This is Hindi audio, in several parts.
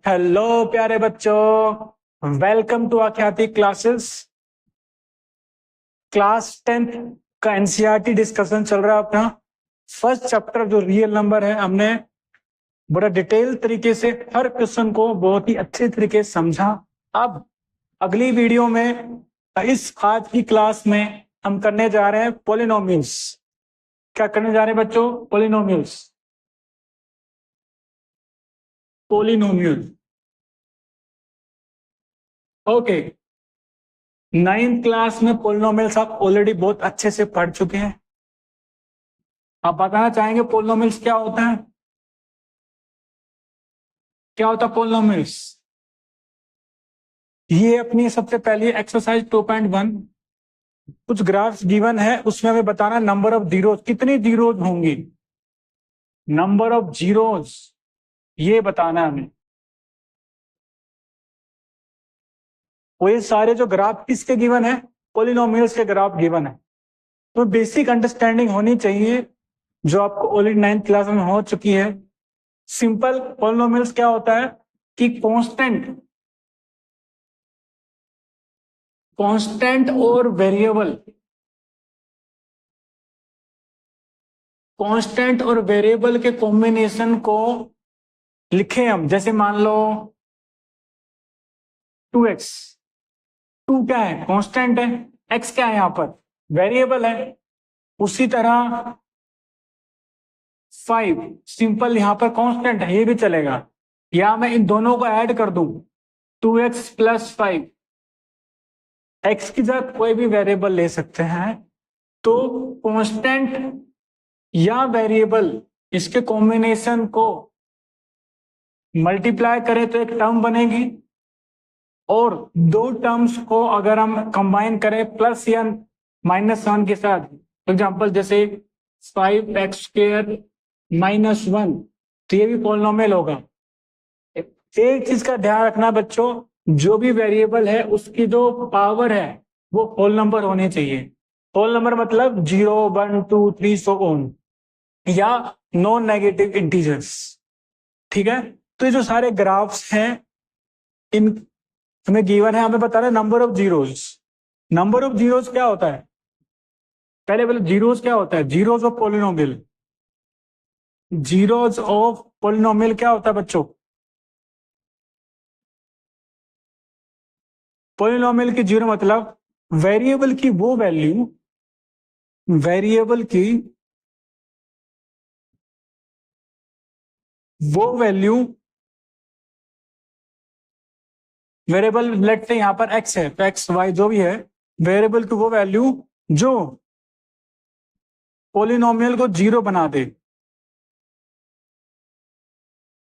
हेलो प्यारे बच्चों, welcome to Akhyati classes. Class 10th का एनसीईआरटी डिस्कशन चल रहा है अपना। फर्स्ट चैप्टर जो रियल नंबर है, हमने बड़ा डिटेल तरीके से हर क्वेश्चन को बहुत ही अच्छे तरीके से समझा। अब अगली वीडियो में, इस आज की क्लास में हम करने जा रहे हैं पॉलिनोमियल्स। क्या करने जा रहे हैं बच्चों? Polynomials. Polynomial, okay. 9th class में पॉलिनोमियल्स आप ऑलरेडी बहुत अच्छे से पढ़ चुके हैं। आप बताना चाहेंगे पॉलिनोमियल्स क्या होता है? क्या होता है पॉलिनोमियल्स? ये अपनी सबसे पहली एक्सरसाइज 2.1, कुछ ग्राफ्स गिवन है, उसमें हमें बताना नंबर ऑफ जीरोज, कितनी जीरोज होंगी, नंबर ऑफ जीरोज ये बताना है हमें। वो ये सारे जो ग्राफ किसके गिवन है? पॉलिनोमियल्स के ग्राफ गिवन है। तो बेसिक अंडरस्टैंडिंग होनी चाहिए जो आपको ऑलरेडी 9th क्लास में हो चुकी है। सिंपल पॉलिनोमियल्स क्या होता है कि कांस्टेंट और वेरिएबल, कांस्टेंट और वेरिएबल के कॉम्बिनेशन को लिखे हम। जैसे मान लो 2x, 2 क्या है? कांस्टेंट है। x क्या है? यहां पर वेरिएबल है। उसी तरह 5 सिंपल यहां पर कांस्टेंट है, ये भी चलेगा। या मैं इन दोनों को ऐड कर दूं, 2x प्लस 5, x की जगह कोई भी वेरिएबल ले सकते हैं। तो कांस्टेंट या वेरिएबल, इसके कॉम्बिनेशन को मल्टीप्लाई करें तो एक टर्म बनेगी, और दो टर्म्स को अगर हम कंबाइन करें प्लस या -1 के साथ, फॉर एग्जांपल जैसे 5x² -1, तो ये भी पॉलिनोमियल होगा। एक चीज का ध्यान रखना बच्चों, जो भी वेरिएबल है उसकी जो पावर है वो होल नंबर होनी चाहिए। होल नंबर मतलब 0, 1, 2, 3 सो ऑन, या नॉन नेगेटिव इंटीजर्स। ठीक है। तो ये जो सारे ग्राफ्स हैं, इन हमें गिवन है, हमें बता रहे number of zeros. Number of zeros क्या होता है? पहले बोले जीरोज क्या होता है? Zeros of polynomial. Zeros of polynomial क्या होता है बच्चों? पॉलिनोमियल की जीरो मतलब वेरिएबल की वो वैल्यू, वेरिएबल की वो वैल्यू, वेरिएबल लेट से यहां पर x है, तो x y जो भी है, वेरिएबल की वो वैल्यू जो पॉलिनोमियल को जीरो बना दे,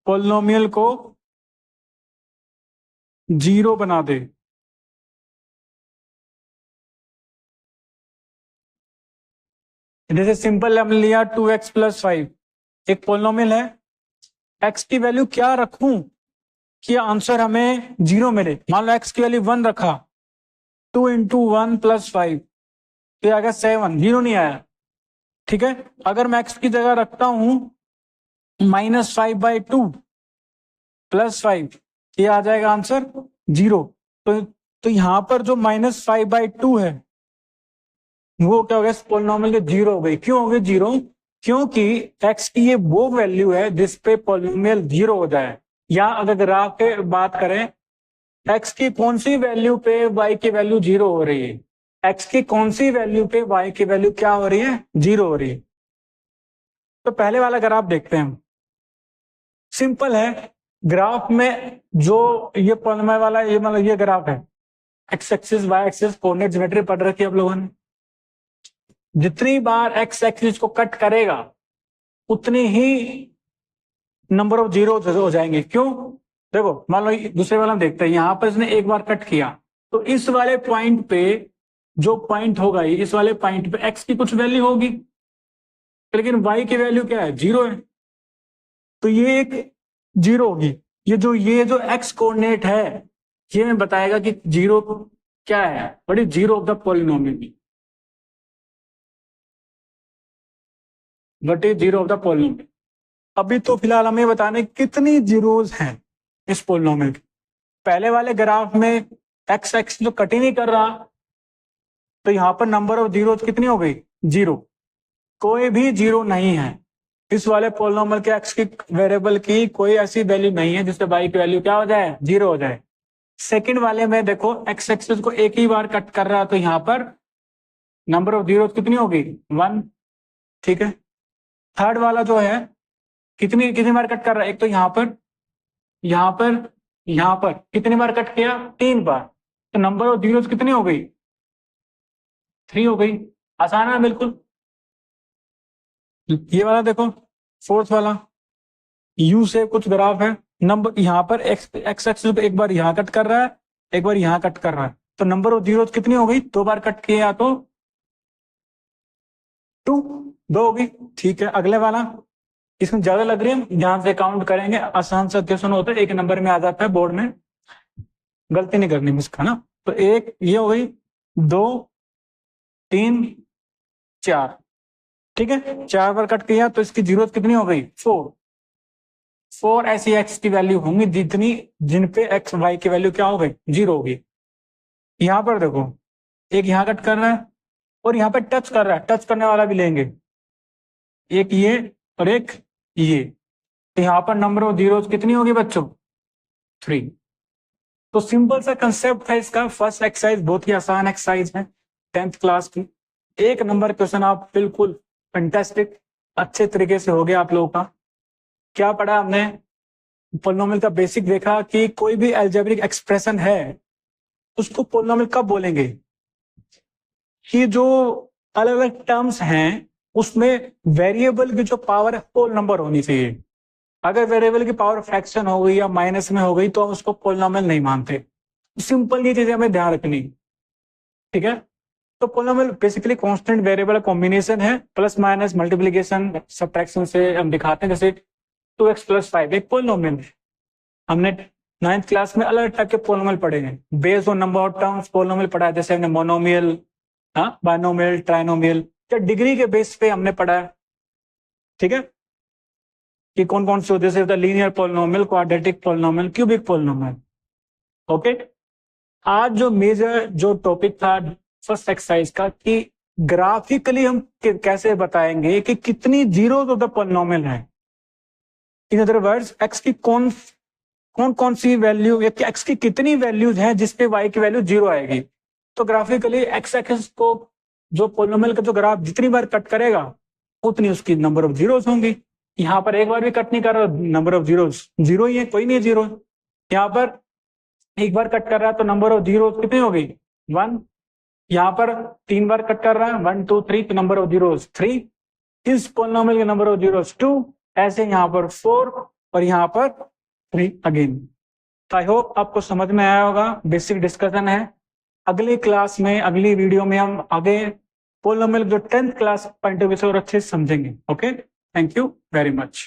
पॉलिनोमियल को जीरो बना दे। जैसे सिंपल हमने लिया 2x प्लस 5, एक पॉलिनोमियल है। x की वैल्यू क्या रखूं कि आंसर हमें जीरो मिले? मान लो x की वैल्यू 1 रखा, 2 इंटू 1 प्लस 5, तो आ गया 7, जीरो नहीं आया। ठीक है। अगर मैं x की जगह रखता हूं -5/2 प्लस 5, ये आ जाएगा आंसर जीरो। तो यहां पर जो -5/2 है वो क्या हो गया? पॉलिनोमियल के जीरो हो गई। क्यों हो गई जीरो? क्योंकि x की ये वो वैल्यू है जिसपे पॉलिनोमियल जीरो हो जाए। या अगर ग्राफ के बात करें, x की कौन सी वैल्यू पे y की वैल्यू जीरो हो रही है? x की कौन सी वैल्यू पे y की वैल्यू क्या हो रही है? जीरो हो रही है। तो पहले वाला ग्राफ देखते हैं हम। सिंपल है। ग्राफ में जो ये पॉलिनोमियल वाला, ये मतलब ये ग्राफ है, X axis Y axis coordinate geometry पढ़ रखी है आप लोगों ने। जितनी बार एक्स एक्सिस को कट करेगा उतनी ही नंबर ऑफ जीरो हो जाएंगे। क्यों? देखो मान लो दूसरे वाला हम देखते हैं, यहां पर इसने एक बार कट किया, तो इस वाले पॉइंट पे जो पॉइंट होगा, इस वाले पॉइंट पे एक्स की कुछ वैल्यू होगी, लेकिन वाई की वैल्यू क्या है? जीरो है। तो ये एक जीरो होगी। ये जो एक्स कोऑर्डिनेट है, ये हमें बताएगा कि जीरो क्या है, what is zero of the polynomial, what is zero of the polynomial. अभी तो फिलहाल हमें बताने कितनी जीरोज हैं। इस पोलिनोमियल की। पहले वाले ग्राफ में एक्स एक्स तो कट ही नहीं कर रहा, तो यहाँ पर नंबर ऑफ जीरो कितनी हो गई? 0। कोई भी 0 नहीं है इस वाले पोलिनोमियल के एक्स की वेरिएबल की कोई ऐसी वैल्यू नहीं है जिससे वाई की वैल्यू क्या हो जाए? 0 हो जाए। सेकंड वाले में देखो एक्स एक्सिस को एक ही बार कट कर रहा है, तो यहाँ पर नंबर ऑफ जीरो कितनी होगी? 1। ठीक है। थर्ड वाला जो है कितनी कितनी बार कट कर रहा है? एक तो यहाँ पर, यहाँ पर, यहाँ पर कितनी बार कट किया? 3 बार। तो नंबर ऑफ जीरो कितनी हो गई? 3 हो गई। आसान है बिल्कुल। ये वाला देखो, फोर्थ वाला, यू से कुछ ग्राफ है, नंबर यहाँ पर एक्स एक्सिस को एक बार यहाँ कट कर रहा है, एक बार यहाँ कट कर रहा है, तो नंबर ऑफ जीरो कितनी हो गई? 2 बार कट किया तो 2 होगी। ठीक है। अगले वाला, इसमें ज्यादा लग रही है, ध्यान से काउंट करेंगे, आसान सा क्वेश्चन होता है, एक नंबर में आ जाता है बोर्ड में, गलती नहीं करनी इसका ना। तो एक ये हो गई, 2, 3, 4। ठीक है। 4 बार कट किया तो इसकी जरूरत कितनी हो गई? 4 ऐसी एक्स की वैल्यू होंगी जितनी जिन पे एक्स वाई की वैल्यू क्या हो गई? 0 होगी। यहाँ पर देखो, एक यहाँ कट कर रहा है और यहाँ पे टच कर रहा है, टच करने वाला भी लेंगे, एक ये और एक ये, तो यहाँ पर नंबर ऑफ जीरो कितनी होगी बच्चों? 3। तो सिंपल सा कंसेप्ट है इसका। फर्स्ट एक्सरसाइज बहुत ही आसान एक्सरसाइज है 10th क्लास की। 1 नंबर क्वेश्चन, आप बिल्कुल फैंटास्टिक, अच्छे तरीके से हो गया आप लोगों का। क्या पढ़ा हमने? पोलिनोमियल का बेसिक देखा कि कोई भी अलजेब्रिक एक्सप्रेशन है उसको पोलिनोमियल कब बोलेंगे? कि जो अलग अलग टर्म्स हैं उसमें वेरिएबल की जो पावर है होल नंबर होनी चाहिए। अगर वेरिएबल की पावर फ्रैक्शन हो गई या माइनस में हो गई तो हम उसको पोलिनोमियल नहीं मानते। सिंपल ये चीजें हमें ध्यान रखनी। ठीक है। तो polynomial basically constant variable combination है, प्लस माइनस मल्टीप्लिकेशन सब्ट्रैक्शन से हम दिखाते हैं। जैसे 2x + 5 एक पोलिनोमियल है। हमने 9th क्लास में अलग टाइप के पोलिनोमियल पढ़े हैं, based on number of terms polynomial पढ़ा है। जैसे हमने मोनोमियल, बाइनोमियल, ट्राइनोमियल, या डिग्री के बेस पे हमने पढ़ा है। ठीक है, कि कौन कौन से होते हैं, linear polynomial, quadratic polynomial, cubic polynomial. Okay. आज जो मेजर जो टॉपिक था फर्स्ट एक्सरसाइज का, कि ग्राफिकली हम कैसे बताएंगे कि कितनी जीरोस ऑफ द पोलिनोमियल है। इन अदर वर्ड्स, एक्स की कौन कौन सी वैल्यू या एक्स की कितनी वैल्यूज हैं जिसपे वाई की वैल्यू 0 आएगी। तो ग्राफिकली एक्स एक्सिस को जो पोलिनोमियल का जो ग्राफ जितनी बार कट करेगा उतनी उसकी नंबर ऑफ जीरोस होंगी। यहाँ पर एक बार भी कट नहीं कर रहा, नंबर ऑफ जीरोस 0 ही है, कोई नहीं 0। यहाँ पर एक बार कट कर रहा है तो नंबर ऑफ जीरोस कितनी हो गई? 1। यहाँ पर 3 बार कट कर रहा है, 1 2 3, तो नंबर ऑफ जीरोस 3। इस पोलिनोमियल के नंबर ऑफ जीरोस 2। ऐसे यहाँ पर 4 और यहाँ पर 3 अगेन। तो आई होप आपको समझ में आया होगा। बेसिक डिस्कशन है। अगली क्लास में, अगली वीडियो में हम आगे पोलिनोमियल जो 10th class point of view से और अच्छे से समझेंगे। Okay, thank you very much.